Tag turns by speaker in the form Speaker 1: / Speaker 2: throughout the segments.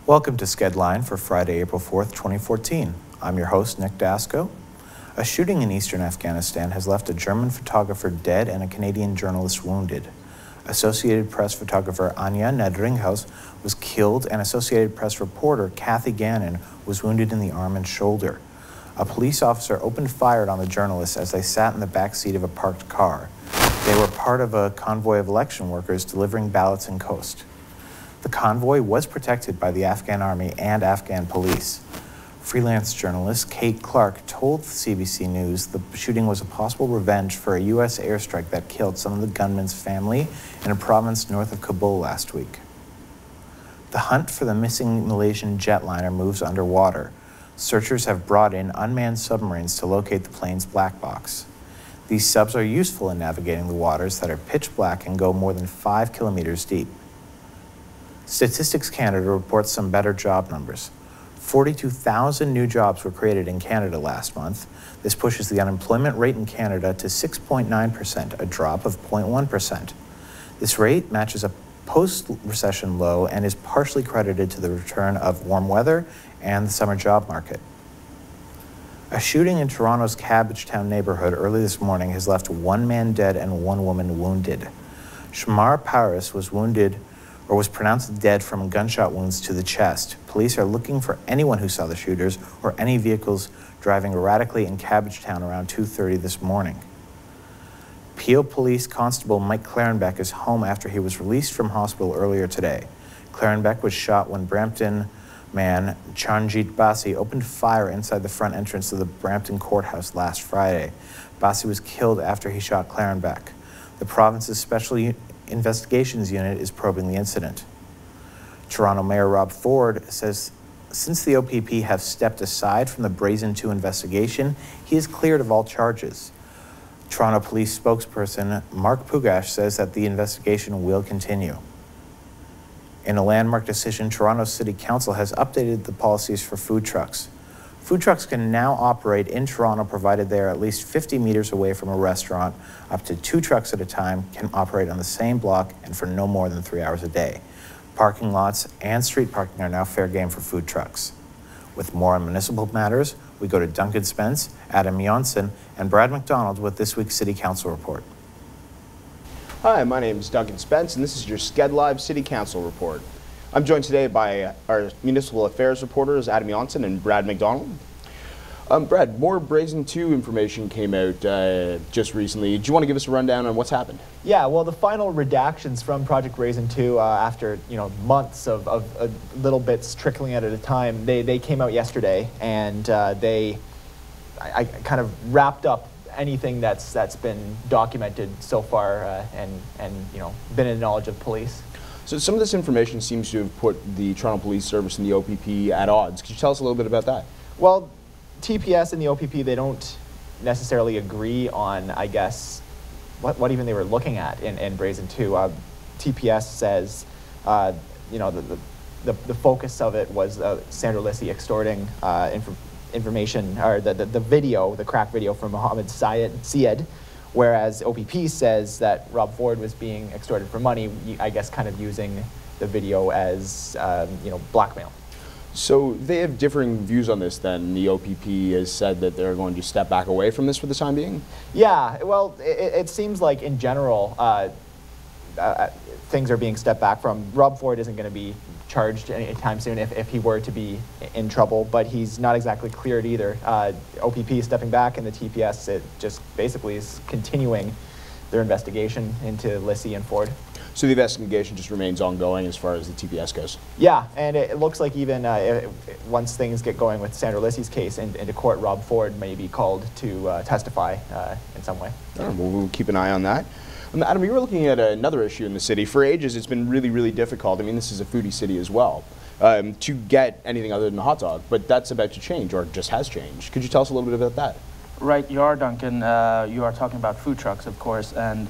Speaker 1: Welcome to Skedline for Friday, April 4th, 2014. I'm your host, Nick Dasko. A shooting in eastern Afghanistan has left a German photographer dead and a Canadian journalist wounded. Associated Press photographer Anja Nedringhaus was killed, and Associated Press reporter Kathy Gannon was wounded in the arm and shoulder. A police officer opened fire on the journalists as they sat in the back seat of a parked car. They were part of a convoy of election workers delivering ballots in Khost. The convoy was protected by the Afghan army and Afghan police. Freelance journalist Kate Clark told CBC News the shooting was a possible revenge for a U.S. airstrike that killed some of the gunman's family in a province north of Kabul last week. The hunt for the missing Malaysian jetliner moves underwater. Searchers have brought in unmanned submarines to locate the plane's black box. These subs are useful in navigating the waters that are pitch black and go more than 5 kilometers deep. Statistics Canada reports some better job numbers. 42,000 new jobs were created in Canada last month. This pushes the unemployment rate in Canada to 6.9%, a drop of 0.1%. This rate matches a post-recession low and is partially credited to the return of warm weather and the summer job market. A shooting in Toronto's Cabbagetown neighborhood early this morning has left one man dead and one woman wounded. Shamar Paris was pronounced dead from gunshot wounds to the chest. Police are looking for anyone who saw the shooters or any vehicles driving erratically in Cabbagetown around 2:30 this morning. Peel Police Constable Mike Clarenbeck is home after he was released from hospital earlier today. Clarenbeck was shot when Brampton man Chanjit Basi opened fire inside the front entrance of the Brampton courthouse last Friday. Basi was killed after he shot Clarenbeck. The province's Special Investigations Unit is probing the incident. Toronto Mayor Rob Ford says since the OPP have stepped aside from the Brazen 2 investigation, he is cleared of all charges. Toronto Police spokesperson Mark Pugash says that the investigation will continue. In a landmark decision, Toronto City Council has updated the policies for food trucks. Food trucks can now operate in Toronto provided they are at least 50 meters away from a restaurant. Up to 2 trucks at a time can operate on the same block and for no more than 3 hours a day. Parking lots and street parking are now fair game for food trucks. With more on municipal matters, we go to Duncan Spence, Adam Johnson, and Brad McDonald with this week's City Council report.
Speaker 2: Hi, my name is Duncan Spence, and this is your Skedlive City Council report. I'm joined today by our Municipal Affairs reporters, Adam Johnson and Brad McDonald. Brad, more Brazen 2 information came out just recently. Do you want to give us a rundown on what's happened?
Speaker 3: Yeah, well, the final redactions from Project Brazen 2, after months of little bits trickling out at a time, they came out yesterday, and I kind of wrapped up anything that's been documented so far and been in knowledge of police.
Speaker 2: So some of this information seems to have put the Toronto Police Service and the OPP at odds. Could you tell us a little bit about that?
Speaker 3: Well, TPS and the OPP, they don't necessarily agree on, I guess, what even they were looking at in Brazen 2. TPS says, the focus of it was Sandra Lissy extorting information, or the video, the crack video from Mohammed Syed, whereas OPP says that Rob Ford was being extorted for money, I guess kind of using the video as, blackmail.
Speaker 2: So they have differing views on this then. The OPP has said that they're going to step back away from this for the time being?
Speaker 3: Yeah, well, it seems like in general, things are being stepped back from. Rob Ford isn't going to be charged anytime soon if he were to be in trouble, but he's not exactly cleared either. OPP is stepping back, and the TPS, it just basically is continuing their investigation into Lissy and Ford.
Speaker 2: So the investigation just remains ongoing as far as the TPS goes? Yeah,
Speaker 3: and it looks like even once things get going with Sandra Lissy's case into court, Rob Ford may be called to testify in some way.
Speaker 2: Well, we'll keep an eye on that. Adam, you were looking at another issue in the city. For ages, it's been really, really difficult. I mean, this is a foodie city as well, to get anything other than a hot dog, but that's about to change, or just has changed. Could you tell us a little bit about that?
Speaker 4: Right, you are, Duncan. You are talking about food trucks, of course, and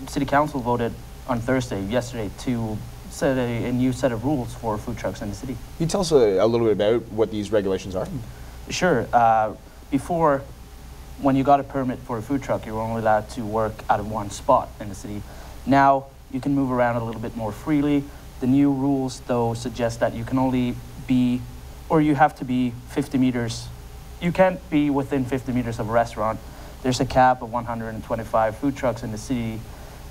Speaker 4: City Council voted on Thursday, yesterday, to set a new set of rules for food trucks in the city.
Speaker 2: Can you tell us a little bit about what these regulations are?
Speaker 4: Sure. Before, when you got a permit for a food truck, you were only allowed to work out of one spot in the city. Now, you can move around a little bit more freely. The new rules, though, suggest that you can only be, or you have to be 50 meters. You can't be within 50 meters of a restaurant. There's a cap of 125 food trucks in the city,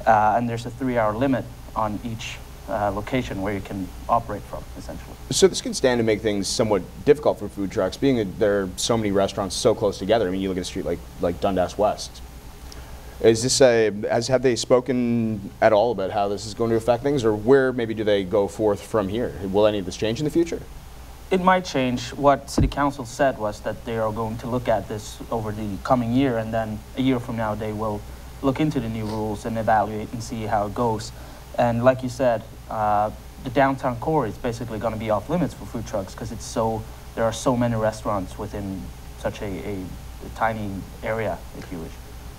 Speaker 4: and there's a 3-hour limit on each location where you can operate from, essentially.
Speaker 2: So this can stand to make things somewhat difficult for food trucks, being that there are so many restaurants so close together. I mean, you look at a street like Dundas West. Is this have they spoken at all about how this is going to affect things, or where maybe do they go forth from here? Will any of this change in the future?
Speaker 4: It might change. What City Council said was that they are going to look at this over the coming year, and then a year from now they will look into the new rules and evaluate and see how it goes. And like you said, the downtown core is basically going to be off limits for food trucks because there are so many restaurants within such a tiny area, if you wish.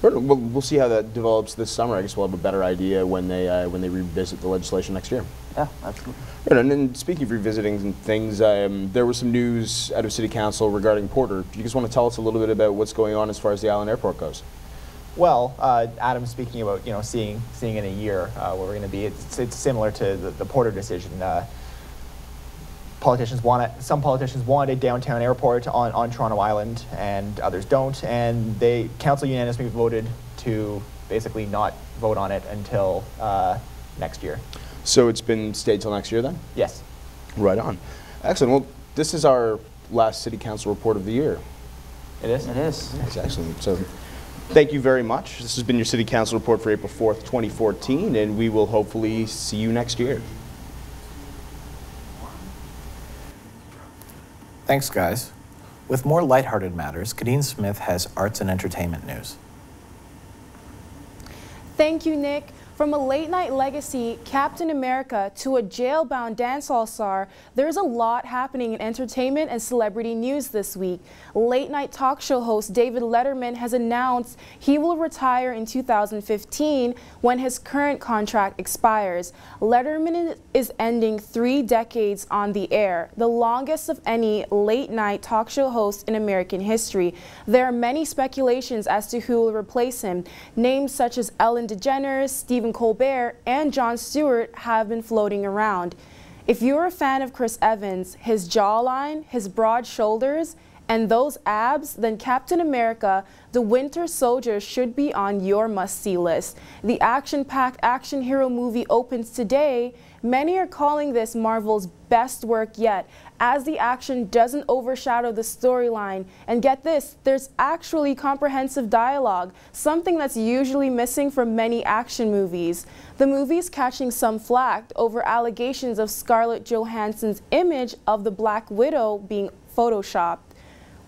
Speaker 2: We'll see how that develops this summer. I guess we'll have a better idea when they revisit the legislation next year.
Speaker 4: Yeah, absolutely.
Speaker 2: And then speaking of revisiting things, there was some news out of City Council regarding Porter. Do you guys want to tell us a little bit about what's going on as far as the Island Airport goes?
Speaker 3: Well, Adam's speaking about seeing in a year where we're going to be. It's similar to the Porter decision. Some politicians want a downtown airport on Toronto Island, and others don't. And council unanimously voted to basically not vote on it until next year.
Speaker 2: So it's been stayed till next year then?
Speaker 3: Yes.
Speaker 2: Right on. Excellent. Well, this is our last City Council report of the year.
Speaker 3: It is?
Speaker 4: It is.
Speaker 2: That's excellent. So thank you very much. This has been your City Council report for April 4th, 2014, and we will hopefully see you next year.
Speaker 1: Thanks, guys. With more lighthearted matters, Kadeen Smith has arts and entertainment news.
Speaker 5: Thank you, Nick. From a late-night legacy, Captain America, to a jail-bound dancehall star, there's a lot happening in entertainment and celebrity news this week. Late-night talk show host David Letterman has announced he will retire in 2015 when his current contract expires. Letterman is ending 3 decades on the air, the longest of any late-night talk show host in American history. There are many speculations as to who will replace him. Names such as Ellen DeGeneres, Stephen Colbert, and Jon Stewart have been floating around. If you're a fan of Chris Evans, his jawline, his broad shoulders, and those abs, then Captain America, the Winter Soldier should be on your must-see list. The action-packed action hero movie opens today. Many are calling this Marvel's best work yet, as the action doesn't overshadow the storyline. And get this, there's actually comprehensive dialogue, something that's usually missing from many action movies. The movie's catching some flack over allegations of Scarlett Johansson's image of the Black Widow being photoshopped.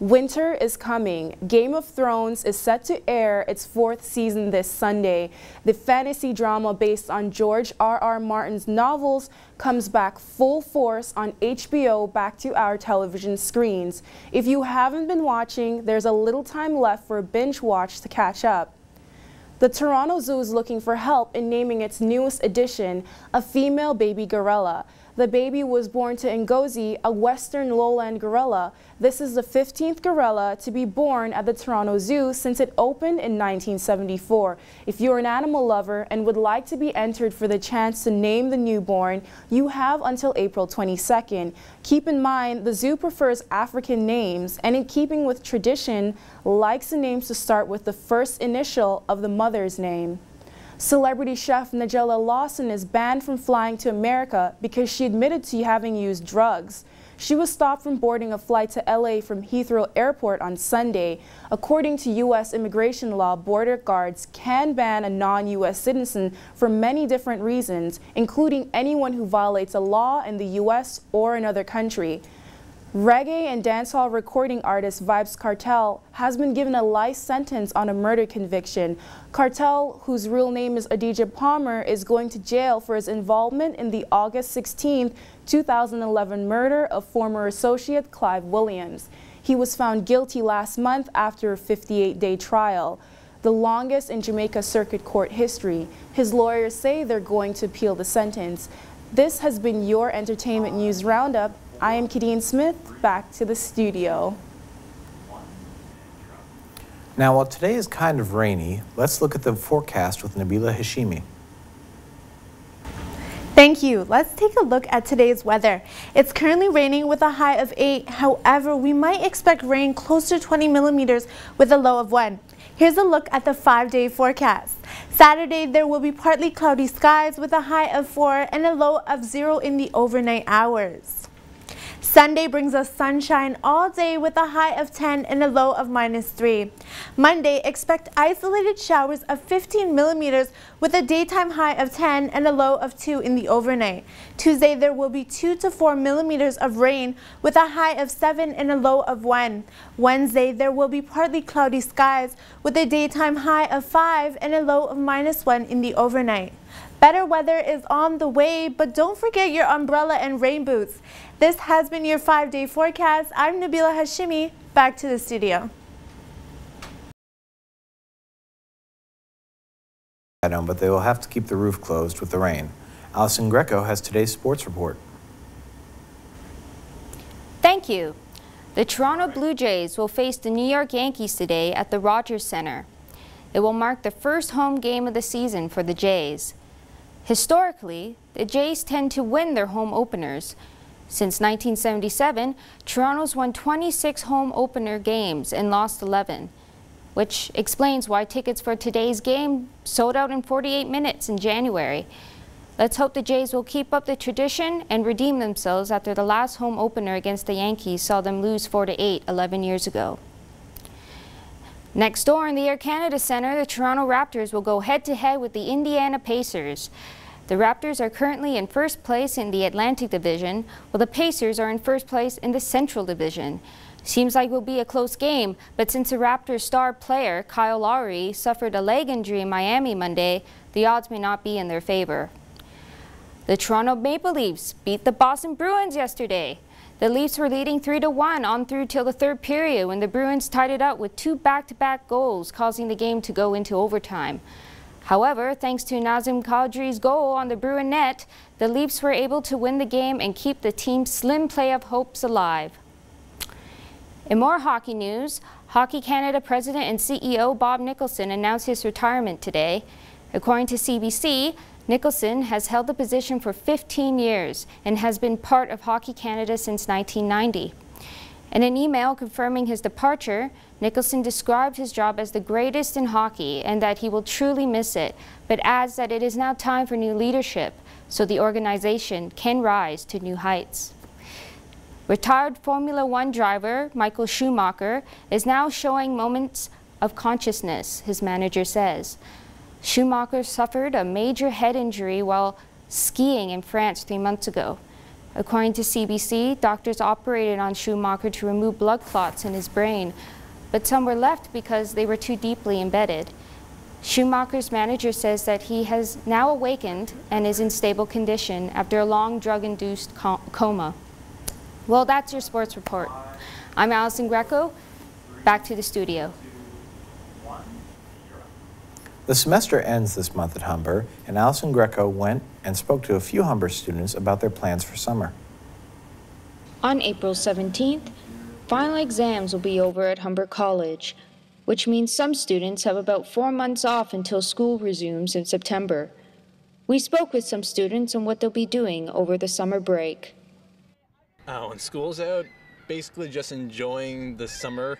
Speaker 5: Winter is coming. Game of Thrones is set to air its 4th season this Sunday. The fantasy drama based on George R.R. Martin's novels comes back full force on HBO back to our television screens. If you haven't been watching, there's a little time left for a binge watch to catch up. The Toronto Zoo is looking for help in naming its newest addition, a female baby gorilla. The baby was born to Ngozi, a western lowland gorilla. This is the 15th gorilla to be born at the Toronto Zoo since it opened in 1974. If you're an animal lover and would like to be entered for the chance to name the newborn, you have until April 22nd. Keep in mind, the zoo prefers African names, and in keeping with tradition, likes the names to start with the first initial of the mother's name. Celebrity chef Nigella Lawson is banned from flying to America because she admitted to having used drugs. She was stopped from boarding a flight to LA from Heathrow Airport on Sunday. According to U.S. immigration law, border guards can ban a non-U.S. citizen for many different reasons, including anyone who violates a law in the U.S. or another country. Reggae and dancehall recording artist Vybz Kartel has been given a life sentence on a murder conviction. Kartel, whose real name is Adidja Palmer, is going to jail for his involvement in the August 16, 2011 murder of former associate Clive Williams. He was found guilty last month after a 58-day trial, the longest in Jamaica Circuit Court history. His lawyers say they're going to appeal the sentence. This has been your Entertainment News Roundup. I am Kadeen Smith, back to the studio.
Speaker 1: Now, while today is kind of rainy, let's look at the forecast with Nabila Hashimi.
Speaker 6: Thank you. Let's take a look at today's weather. It's currently raining with a high of 8. However, we might expect rain close to 20 millimeters with a low of 1. Here's a look at the 5-day forecast. Saturday, there will be partly cloudy skies with a high of 4 and a low of 0 in the overnight hours. Sunday brings us sunshine all day with a high of 10 and a low of -3. Monday, expect isolated showers of 15 millimeters with a daytime high of 10 and a low of 2 in the overnight. Tuesday, there will be 2 to 4 millimeters of rain with a high of 7 and a low of 1. Wednesday, there will be partly cloudy skies with a daytime high of 5 and a low of -1 in the overnight. Better weather is on the way, but don't forget your umbrella and rain boots. This has been your 5-day forecast. I'm Nabila Hashimi. Back to the studio.
Speaker 1: But they will have to keep the roof closed with the rain. Allison Greco has today's sports report.
Speaker 7: Thank you. The Toronto Blue Jays will face the New York Yankees today at the Rogers Centre. It will mark the first home game of the season for the Jays. Historically, the Jays tend to win their home openers. Since 1977, Toronto's won 26 home opener games and lost 11, which explains why tickets for today's game sold out in 48 minutes in January. Let's hope the Jays will keep up the tradition and redeem themselves after the last home opener against the Yankees saw them lose 4-8 11 years ago. Next door in the Air Canada Centre, the Toronto Raptors will go head-to-head with the Indiana Pacers. The Raptors are currently in first place in the Atlantic Division, while the Pacers are in first place in the Central Division. Seems like it will be a close game, but since the Raptors' star player, Kyle Lowry, suffered a leg injury in Miami Monday, the odds may not be in their favor. The Toronto Maple Leafs beat the Boston Bruins yesterday. The Leafs were leading 3-1 on through till the third period when the Bruins tied it up with 2 back-to-back goals, causing the game to go into overtime. However, thanks to Nazem Kadri's goal on the Bruin net, the Leafs were able to win the game and keep the team's slim playoff hopes alive. In more hockey news, Hockey Canada President and CEO Bob Nicholson announced his retirement today. According to CBC, Nicholson has held the position for 15 years and has been part of Hockey Canada since 1990. In an email confirming his departure, Nicholson described his job as the greatest in hockey and that he will truly miss it, but adds that it is now time for new leadership so the organization can rise to new heights. Retired Formula One driver Michael Schumacher is now showing moments of consciousness, his manager says. Schumacher suffered a major head injury while skiing in France 3 months ago. According to CBC, doctors operated on Schumacher to remove blood clots in his brain, but some were left because they were too deeply embedded. Schumacher's manager says that he has now awakened and is in stable condition after a long drug-induced coma. Well, that's your sports report. I'm Allison Greco. Back to the studio.
Speaker 1: The semester ends this month at Humber, and Allison Greco went and spoke to a few Humber students about their plans for summer.
Speaker 7: On April 17th, final exams will be over at Humber College, which means some students have about 4 months off until school resumes in September. We spoke with some students on what they'll be doing over the summer break.
Speaker 8: When school's out, basically just enjoying the summer.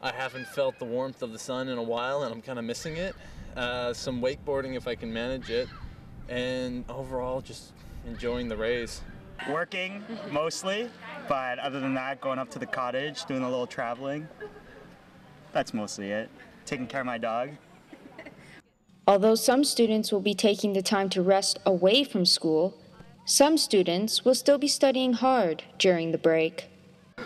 Speaker 8: I haven't felt the warmth of the sun in a while and I'm kind of missing it. Some wakeboarding if I can manage it, and overall just enjoying the rays.
Speaker 9: Working mostly, but other than that, going up to the cottage, doing a little traveling. That's mostly it. Taking care of my dog.
Speaker 7: Although some students will be taking the time to rest away from school, some students will still be studying hard during the break.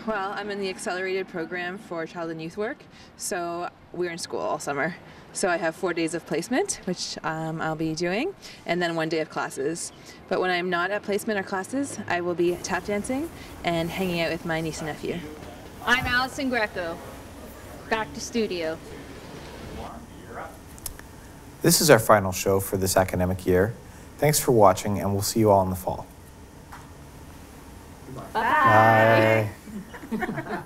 Speaker 10: Well, I'm in the accelerated program for child and youth work, so we're in school all summer. So I have 4 days of placement, which I'll be doing, and then 1 day of classes. But when I'm not at placement or classes, I will be tap dancing and hanging out with my niece and nephew.
Speaker 7: I'm Allison Greco. Back to studio.
Speaker 1: This is our final show for this academic year. Thanks for watching, and we'll see you all in the fall.
Speaker 7: Bye.
Speaker 1: Bye.